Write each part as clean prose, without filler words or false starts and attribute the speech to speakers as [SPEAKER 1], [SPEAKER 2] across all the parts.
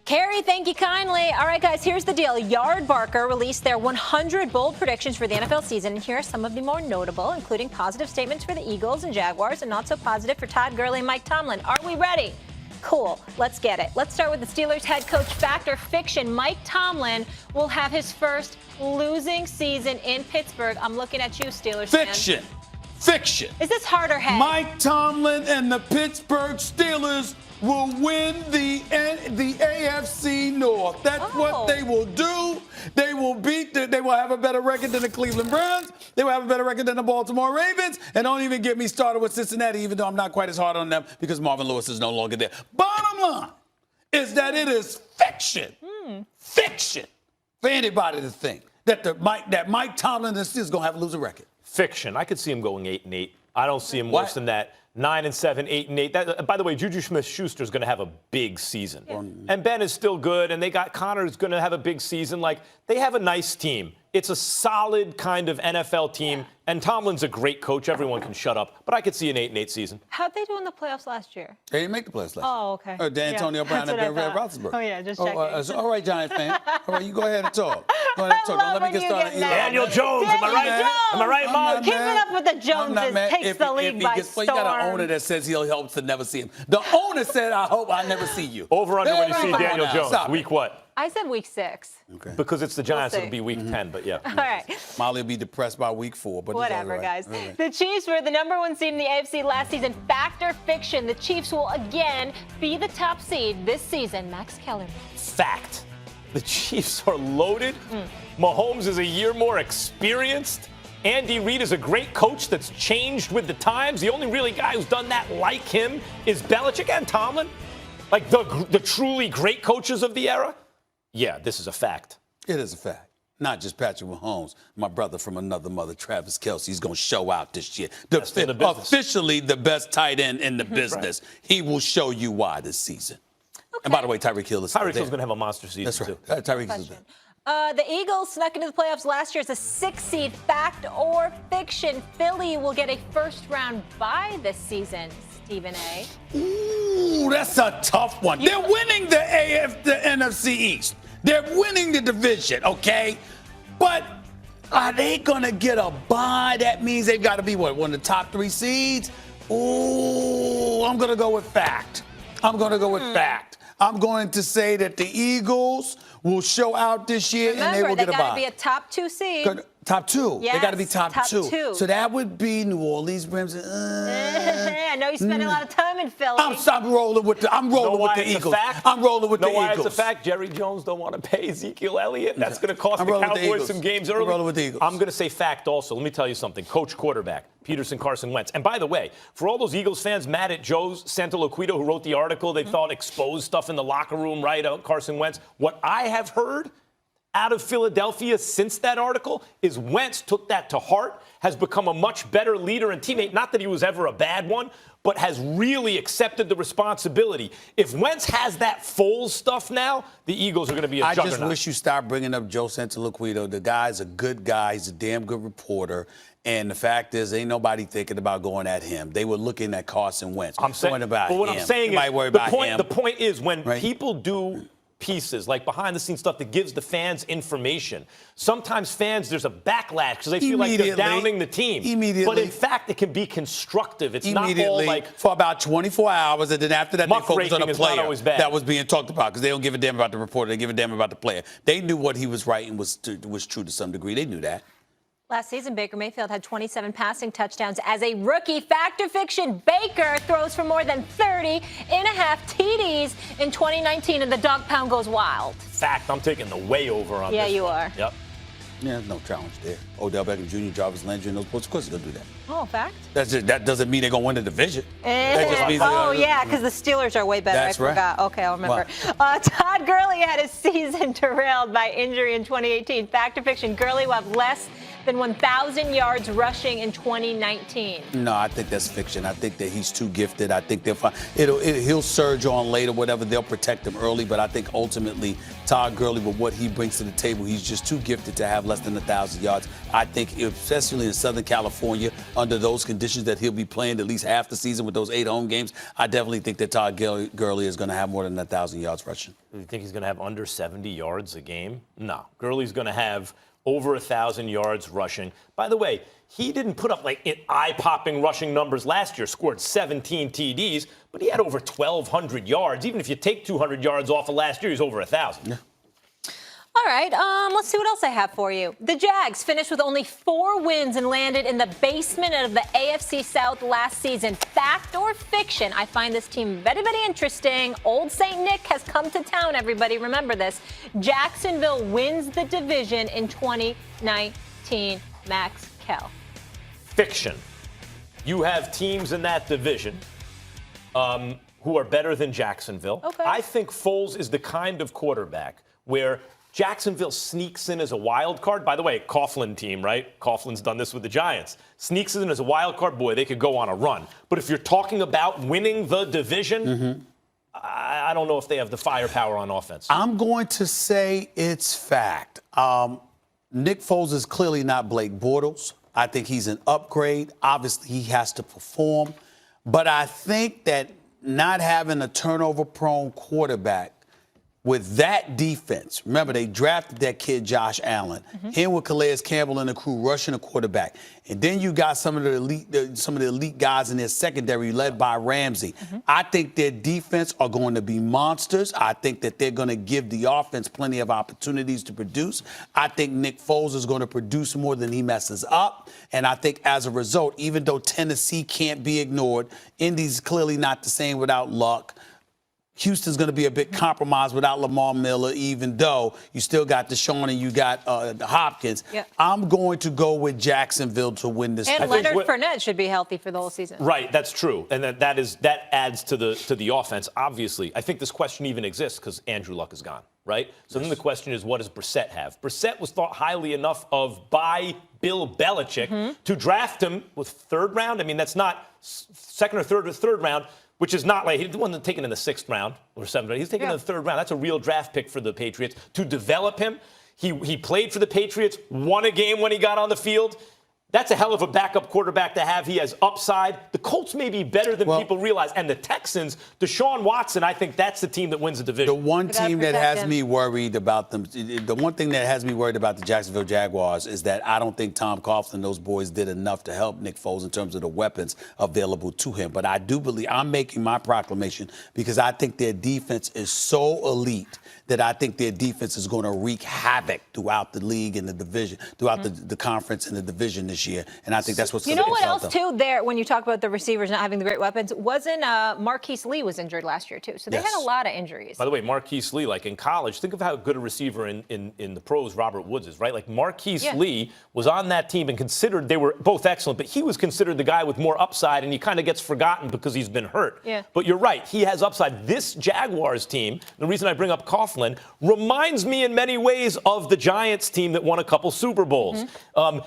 [SPEAKER 1] Carrie, thank you kindly. All right, guys, here's the deal. Yardbarker released their 100 bold predictions for the NFL season, and here are some of the more notable, including positive statements for the Eagles and Jaguars, and not so positive for Todd Gurley and Mike Tomlin. Are we ready? Cool. Let's get it. Let's start with the Steelers head coach fact or fiction. Mike Tomlin will have his first losing season in Pittsburgh. I'm looking at you, Steelers
[SPEAKER 2] Fiction.
[SPEAKER 1] Fan.
[SPEAKER 2] Fiction.
[SPEAKER 1] Is this hard or head?
[SPEAKER 2] Mike Tomlin and the Pittsburgh Steelers will win the AFC North. That's what they will do. They will they will have a better record than the Cleveland Browns. They will have a better record than the Baltimore Ravens. And don't even get me started with Cincinnati, even though I'm not quite as hard on them because Marvin Lewis is no longer there. Bottom line is that it is fiction. Fiction for anybody to think that Mike Tomlin is going to have a losing record.
[SPEAKER 3] Fiction. I could see him going 8-8. I don't see him worse than that. 9-7, 8-8. That, by the way, Juju Smith-Schuster is going to have a big season. Yeah. And Ben is still good, and they got Connor's going to have a big season. Like, they have a nice team. It's a solid kind of NFL team, and Tomlin's a great coach. Everyone can shut up. But I could see an 8-8 season.
[SPEAKER 1] How'd they do in the playoffs last year?
[SPEAKER 2] They didn't make the playoffs last year.
[SPEAKER 1] Oh, okay.
[SPEAKER 2] D'Antonio Brown and Ben Roethlisberger.
[SPEAKER 1] Oh, yeah, just checking.
[SPEAKER 2] All right, Giant fan. All right, you go ahead and talk. Go ahead and talk. Don't let me get started.
[SPEAKER 3] Daniel Jones, am I right? Am I right, Mom?
[SPEAKER 1] Keeping up with the Joneses takes the league by storm.
[SPEAKER 2] Well, you got an owner that says he'll hope to never see him. The owner said, I hope I never see you.
[SPEAKER 3] Over under when you see Daniel Jones. Week what?
[SPEAKER 1] I said week 6.
[SPEAKER 2] Okay.
[SPEAKER 3] Because it's the Giants, it'll be week 10, but yeah.
[SPEAKER 1] All right.
[SPEAKER 2] Molly will be depressed by week 4. But
[SPEAKER 1] whatever, guys. Right. The Chiefs were the #1 seed in the AFC last season. Fact or fiction, the Chiefs will again be the top seed this season. Max Keller.
[SPEAKER 3] Fact. The Chiefs are loaded. Mahomes is a year more experienced. Andy Reid is a great coach that's changed with the times. The only really guy who's done that like him is Belichick and Tomlin. Like the truly great coaches of the era. Yeah, this is a fact.
[SPEAKER 2] It is a fact. Not just Patrick Mahomes. My brother from another mother, Travis Kelce, is going to show out this year. Officially the best tight end in the business. Right. He will show you why this season. Okay. And by the way, Tyreek Hill is
[SPEAKER 3] Tyreek Hill's going to have a monster season,
[SPEAKER 2] That's right.
[SPEAKER 3] too.
[SPEAKER 2] Tyreek Hill's there.
[SPEAKER 1] The Eagles snuck into the playoffs last year as a 6th seed. Fact or fiction, Philly will get a first-round bye this season. Stephen A.
[SPEAKER 2] Ooh, that's a tough one. They're winning the NFC East. They're winning the division, okay? But are they going to get a bye? That means they've got to be, one of the top 3 seeds? Ooh, I'm going to go with fact. I'm going to say that the Eagles will show out this year and they will get a bye.
[SPEAKER 1] Remember, they got to be a top 2 seed.
[SPEAKER 2] Top 2.
[SPEAKER 1] Yes,
[SPEAKER 2] they got to be top 2.
[SPEAKER 1] 2.
[SPEAKER 2] So that would be New Orleans Rams.
[SPEAKER 1] I know you spend a lot of time in Philly.
[SPEAKER 2] I'm rolling with the Eagles. I'm rolling with the Eagles.
[SPEAKER 3] It's a fact. Jerry Jones don't want to pay Ezekiel Elliott. That's going to cost the Cowboys some games early.
[SPEAKER 2] I'm rolling with the Eagles.
[SPEAKER 3] I'm going to say fact also. Let me tell you something. Coach quarterback, Carson Wentz. And by the way, for all those Eagles fans mad at Joe Santaloquito, who wrote the article, they thought exposed stuff in the locker room, right, Carson Wentz. What I have heard out of Philadelphia since that article is Wentz took that to heart, has become a much better leader and teammate. Not that he was ever a bad one, but has really accepted the responsibility. If Wentz has that Foles stuff now, the Eagles are going to be a juggernaut.
[SPEAKER 2] I just wish you stopped bringing up Joe Santaloquito. The guy's a good guy. He's a damn good reporter. And the fact is, ain't nobody thinking about going at him. They were looking at Carson Wentz.
[SPEAKER 3] I'm saying the point is when people do pieces like behind the scenes stuff that gives the fans information, sometimes fans, there's a backlash because they feel like they're downing the team. But in fact, it can be constructive. It's not all like
[SPEAKER 2] for about 24 hours, and then after that, they focus on the player that was being talked about because they don't give a damn about the reporter. They give a damn about the player. They knew what he was writing was true to some degree. They knew that.
[SPEAKER 1] Last season, Baker Mayfield had 27 passing touchdowns as a rookie. Fact or fiction, Baker throws for more than 30.5 TDs in 2019, and the dog pound goes wild.
[SPEAKER 3] Fact, I'm taking the way over on this.
[SPEAKER 1] Yeah, you are.
[SPEAKER 3] Yep.
[SPEAKER 2] Yeah, there's no challenge there. Odell Beckham Jr., Jarvis Landry, and those boys, of course, they're going to do that.
[SPEAKER 1] Oh, fact?
[SPEAKER 2] That doesn't mean they're going to win the division. That just means
[SPEAKER 1] because the Steelers are way better.
[SPEAKER 2] That's
[SPEAKER 1] I forgot. Okay, I'll remember. Todd Gurley had his season derailed by injury in 2018. Fact or fiction, Gurley will have less than 1,000 yards rushing in 2019.
[SPEAKER 2] No, I think that's fiction. I think that he's too gifted. I think they'll find he'll surge on later, whatever. They'll protect him early, but I think ultimately Todd Gurley, with what he brings to the table, he's just too gifted to have less than 1,000 yards. I think, especially in Southern California, under those conditions that he'll be playing at least half the season with those 8 home games, I definitely think that Todd Gurley is going to have more than 1,000 yards rushing.
[SPEAKER 3] Do you think he's going to have under 70 yards a game? No. Gurley's going to have over 1,000 yards rushing. By the way, he didn't put up like eye-popping rushing numbers last year, scored 17 TDs, but he had over 1,200 yards. Even if you take 200 yards off of last year, he's over 1,000.
[SPEAKER 2] Yeah.
[SPEAKER 1] All right, let's see what else I have for you. The Jags finished with only 4 wins and landed in the basement of the AFC South last season. Fact or fiction? I find this team very, very interesting. Old St. Nick has come to town, everybody. Remember this. Jacksonville wins the division in 2019. Max Kell.
[SPEAKER 3] Fiction. You have teams in that division who are better than Jacksonville.
[SPEAKER 1] Okay.
[SPEAKER 3] I think Foles is the kind of quarterback where Jacksonville sneaks in as a wild card. By the way, Coughlin team, right? Coughlin's done this with the Giants. Sneaks in as a wild card. Boy, they could go on a run. But if you're talking about winning the division, I don't know if they have the firepower on offense.
[SPEAKER 2] I'm going to say it's fact. Nick Foles is clearly not Blake Bortles. I think he's an upgrade. Obviously, he has to perform. But I think that not having a turnover-prone quarterback with that defense, remember they drafted that kid Josh Allen, him with Calais Campbell and the crew rushing the quarterback, and then you got some of the elite guys in their secondary led by Ramsey. I think their defense are going to be monsters. I think that they're going to give the offense plenty of opportunities to produce. I think Nick Foles is going to produce more than he messes up, and I think as a result, even though Tennessee can't be ignored, Indy's clearly not the same without Luck. Houston's going to be a bit compromised without Lamar Miller, even though you still got Deshaun and you got Hopkins.
[SPEAKER 1] Yep.
[SPEAKER 2] I'm going to go with Jacksonville to win this.
[SPEAKER 1] And Leonard Fournette should be healthy for the whole season.
[SPEAKER 3] Right, that's true. And that adds to the offense, obviously. I think this question even exists because Andrew Luck is gone, right? So then the question is, what does Brissett have? Brissett was thought highly enough of by Bill Belichick to draft him with 3rd round. I mean, that's not 2nd or 3rd round. Which is not like, he wasn't taken in the 6th round or 7th round. He's taken in the 3rd round. That's a real draft pick for the Patriots. To develop him, he played for the Patriots, won a game when he got on the field. That's a hell of a backup quarterback to have. He has upside. The Colts may be better than people realize. And the Texans, Deshaun Watson, I think that's the team that wins the division.
[SPEAKER 2] The one team that has me worried about them, the one thing that has me worried about the Jacksonville Jaguars is that I don't think Tom Coughlin and those boys did enough to help Nick Foles in terms of the weapons available to him. But I do believe, I'm making my proclamation because I think their defense is so elite that I think their defense is going to wreak havoc throughout the league and the division, throughout the conference and the division this year. And I think that's what's going to
[SPEAKER 1] You know what else, too, there, when you talk about the receivers not having the great weapons, wasn't Marquise Lee was injured last year, too. So they had a lot of injuries.
[SPEAKER 3] By the way, Marquise Lee, like in college, think of how good a receiver in the pros Robert Woods is, right? Like Marquise Lee was on that team and considered, they were both excellent, but he was considered the guy with more upside, and he kind of gets forgotten because he's been hurt.
[SPEAKER 1] Yeah.
[SPEAKER 3] But you're right, he has upside. This Jaguars team, the reason I bring up Coughlin, reminds me in many ways of the Giants team that won a couple Super Bowls.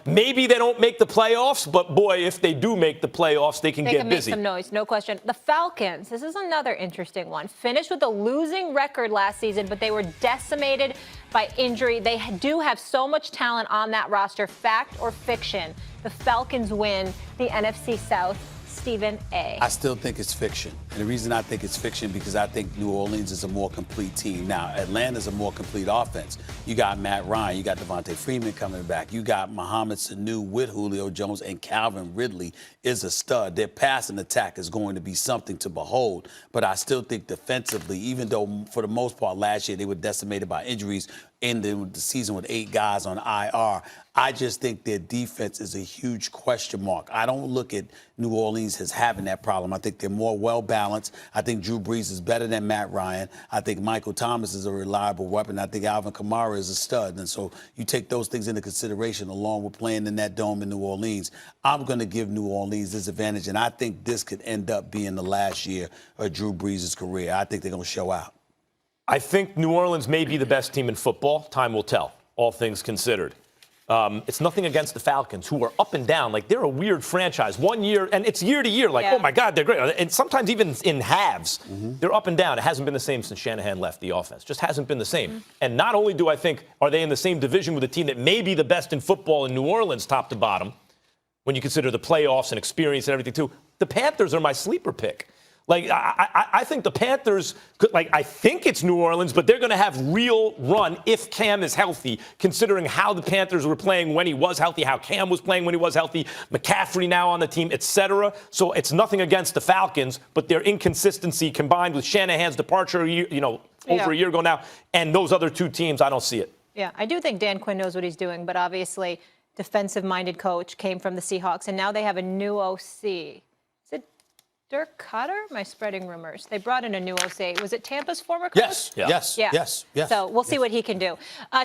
[SPEAKER 3] Maybe they don't make the playoffs, but boy, if they do make the playoffs, they can get busy.
[SPEAKER 1] Make some noise, no question. The Falcons, this is another interesting one. Finished with a losing record last season, but they were decimated by injury. They do have so much talent on that roster. Fact or fiction? The Falcons win the NFC South. Stephen A.
[SPEAKER 2] I still think it's fiction. And the reason I think it's fiction because I think New Orleans is a more complete team. Now, Atlanta's a more complete offense. You got Matt Ryan, you got Devontae Freeman coming back, you got Mohamed Sanu with Julio Jones, and Calvin Ridley is a stud. Their passing attack is going to be something to behold. But I still think defensively, even though for the most part last year they were decimated by injuries, ending the season with 8 guys on IR. I just think their defense is a huge question mark. I don't look at New Orleans as having that problem. I think they're more well-balanced. I think Drew Brees is better than Matt Ryan. I think Michael Thomas is a reliable weapon. I think Alvin Kamara is a stud. And so you take those things into consideration along with playing in that dome in New Orleans. I'm going to give New Orleans this advantage, and I think this could end up being the last year of Drew Brees' career. I think they're going to show out.
[SPEAKER 3] I think New Orleans may be the best team in football. Time will tell, all things considered. It's nothing against the Falcons, who are up and down. Like, they're a weird franchise. 1 year, and it's year to year. Like, oh, my God, they're great. And sometimes even in halves, they're up and down. It hasn't been the same since Shanahan left the offense. Just hasn't been the same. And not only do I think, are they in the same division with a team that may be the best in football in New Orleans, top to bottom, when you consider the playoffs and experience and everything, too, the Panthers are my sleeper pick. Like, I think the Panthers, I think it's New Orleans, but they're going to have real run if Cam is healthy, considering how the Panthers were playing when he was healthy, how Cam was playing when he was healthy, McCaffrey now on the team, etc. So it's nothing against the Falcons, but their inconsistency combined with Shanahan's departure, over a year ago now, and those other two teams, I don't see it.
[SPEAKER 1] Yeah, I do think Dan Quinn knows what he's doing, but obviously defensive-minded coach came from the Seahawks, and now they have a new OC. Is it Dirk Cutter? Am I spreading rumors? They brought in a new OC. Was it Tampa's former coach?
[SPEAKER 2] Yes,
[SPEAKER 3] Yeah.
[SPEAKER 2] yes.
[SPEAKER 1] So we'll see what he can do.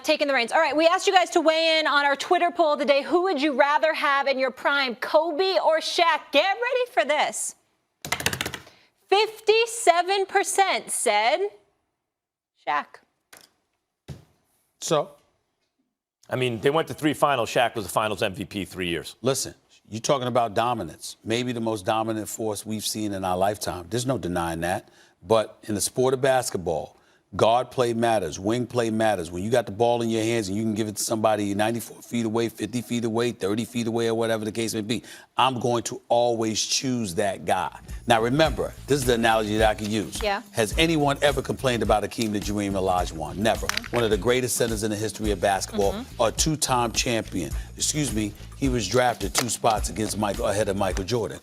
[SPEAKER 1] Taking the reins. All right, we asked you guys to weigh in on our Twitter poll today. Who would you rather have in your prime, Kobe or Shaq? Get ready for this. 57% said Shaq.
[SPEAKER 2] So?
[SPEAKER 3] I mean, they went to 3 finals. Shaq was the finals MVP 3 years.
[SPEAKER 2] Listen, you're talking about dominance. Maybe the most dominant force we've seen in our lifetime. There's no denying that. But in the sport of basketball, guard play matters. Wing play matters. When you got the ball in your hands and you can give it to somebody 94 feet away, 50 feet away, 30 feet away, or whatever the case may be, I'm going to always choose that guy. Now, remember, this is the analogy that I can use.
[SPEAKER 1] Yeah.
[SPEAKER 2] Has anyone ever complained about Hakeem the Dream Olajuwon? Never. One of the greatest centers in the history of basketball, a 2-time champion. Excuse me, he was drafted 2 spots ahead of Michael Jordan.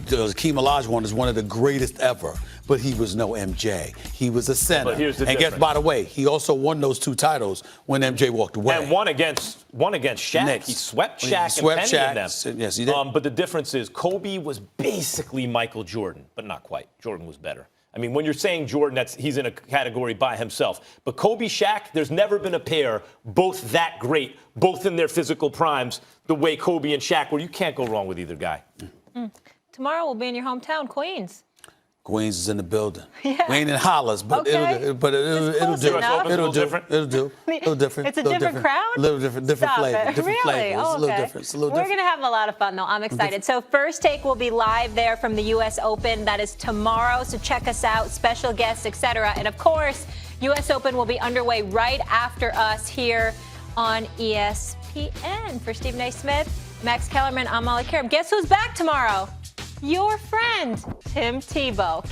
[SPEAKER 2] Hakeem Olajuwon is one of the greatest ever, but he was no MJ. He was a center.
[SPEAKER 3] But here's the
[SPEAKER 2] and
[SPEAKER 3] difference.
[SPEAKER 2] guess, by the way, he also won those 2 titles when MJ walked away.
[SPEAKER 3] And one against Shaq.
[SPEAKER 2] Knicks.
[SPEAKER 3] He swept
[SPEAKER 2] He
[SPEAKER 3] Shaq
[SPEAKER 2] swept
[SPEAKER 3] and Penny
[SPEAKER 2] Shaq.
[SPEAKER 3] in them.
[SPEAKER 2] Yes, he did.
[SPEAKER 3] But the difference is Kobe was basically Michael Jordan, but not quite. Jordan was better. I mean, when you're saying Jordan, he's in a category by himself. But Kobe, Shaq, there's never been a pair both that great, both in their physical primes, the way Kobe and Shaq were. You can't go wrong with either guy.
[SPEAKER 1] Tomorrow we'll be in your hometown, Queens.
[SPEAKER 2] Queens is in the building.
[SPEAKER 1] Yeah.
[SPEAKER 2] We ain't in Hollis, but
[SPEAKER 1] Okay.
[SPEAKER 2] it'll
[SPEAKER 1] close
[SPEAKER 2] do.
[SPEAKER 1] enough.
[SPEAKER 2] It'll do.
[SPEAKER 3] Different?
[SPEAKER 2] It'll do. Little different.
[SPEAKER 1] It's a
[SPEAKER 2] little
[SPEAKER 1] different crowd?
[SPEAKER 2] A little different
[SPEAKER 1] Stop
[SPEAKER 2] flavor.
[SPEAKER 1] it.
[SPEAKER 2] Different
[SPEAKER 1] Really?
[SPEAKER 2] flavor. It's
[SPEAKER 1] Oh,
[SPEAKER 2] a little
[SPEAKER 1] okay.
[SPEAKER 2] different. It's a little
[SPEAKER 1] We're
[SPEAKER 2] different.
[SPEAKER 1] going to have a lot of fun, though. I'm excited. So First Take will be live there from the U.S. Open. That is tomorrow, so check us out, special guests, etc. And, of course, U.S. Open will be underway right after us here on ESPN. For Stephen A. Smith, Max Kellerman, I'm Molly Karam. Guess who's back tomorrow? Your friend, Tim Tebow.